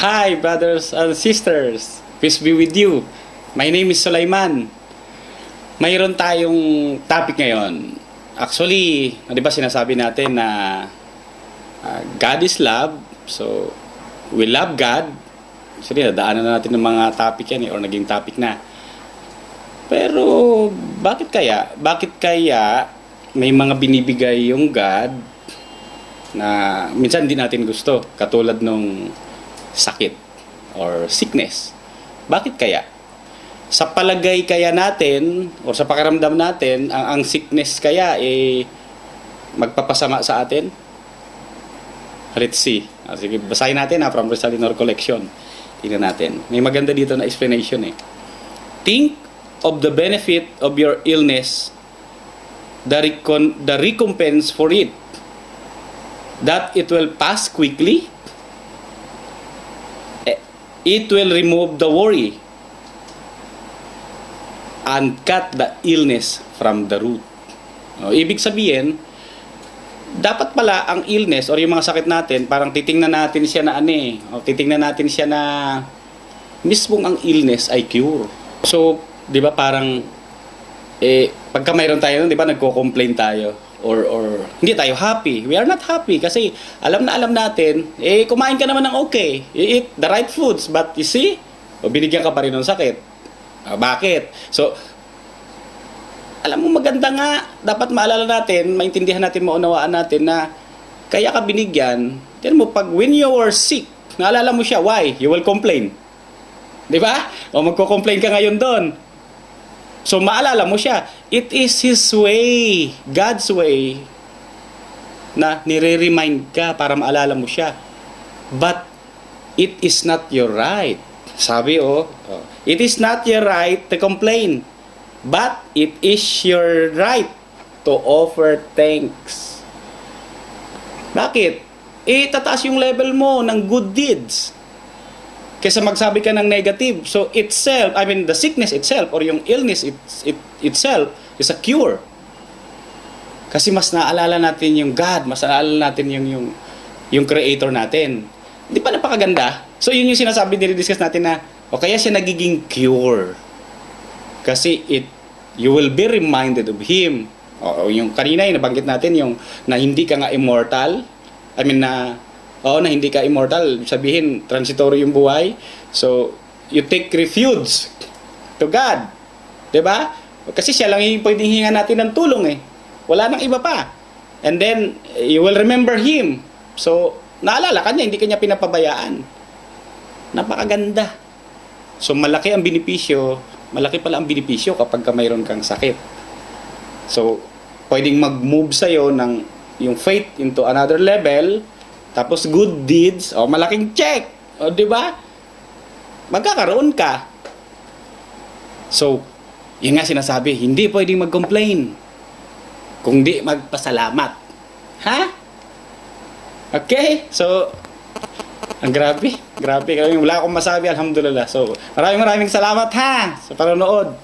Hi, brothers and sisters. Peace be with you. My name is Sulaiman. Mayroon tayong topic ngayon. Actually, di ba sinasabi natin na God is love. So, we love God. Actually, nadaanan na natin ng mga topic yan or naging topic na. Pero, bakit kaya? Bakit kaya may mga binibigay yung God na minsan hindi natin gusto? Katulad nung sakit or sickness. Bakit kaya? Sa palagay kaya natin o sa pakiramdam natin, ang sickness kaya magpapasama sa atin? Let's see. Sige, basahin natin from Rizal Inor Collection. Tingnan natin. May maganda dito na explanation Think of the benefit of your illness, the recompense for it, that it will pass quickly. It will remove the worry and cut the illness from the root. Ibig sabihin, dapat pala ang illness or yung mga sakit natin, parang titingnan natin siya na titingnan natin siya na mismong ang illness ay cure. So, di ba parang pagka mayroon tayo, di ba nagko-complain tayo or hindi tayo happy. We are not happy kasi alam natin, kumain ka naman ng okay. You eat the right foods, but you see, binigyan ka pa rin ng sakit. Bakit? So, alam mo maganda nga, dapat maalala natin, maintindihan natin, maunawaan natin na kaya ka binigyan. Tignan mo, when you were sick, naalala mo siya, why? You will complain. Di ba? O magko-complain ka ngayon doon. So, maalala mo siya. It is His way, God's way, na nire-remind ka para maalala mo siya. But, it is not your right. Sabi, it is not your right to complain. But, it is your right to offer thanks. Bakit? Tataas yung level mo ng good deeds kaysa magsabi ka ng negative. So, the sickness itself or yung illness itself is a cure. Kasi mas naalala natin yung God, mas naalala natin yung Creator natin. Di ba napakaganda? So, yun yung sinasabi, dinidiscuss natin na, kaya siya nagiging cure. Kasi you will be reminded of Him. Yung kanina, yung nabanggit natin, yung na hindi ka nga immortal. Na hindi ka immortal, sabihin, transitory yung buhay. So, you take refuge to God. Diba? Kasi siya lang yung pwedeng hinga natin ng tulong Wala nang iba pa. And then, you will remember Him. So, naalala ka niya, hindi ka niya pinapabayaan. Napakaganda. So, malaki pala ang benepisyo kapag mayroon kang sakit. So, pwedeng mag-move sa'yo ng yung faith into another level. Tapos good deeds, malaking check. Di ba? Magkakaroon ka. So, yun nga sinasabi, hindi pwedeng mag-complain kung di magpasalamat. Ha? Okay? So, ang grabe. Wala akong masabi, alhamdulillah. So, maraming salamat sa panonood.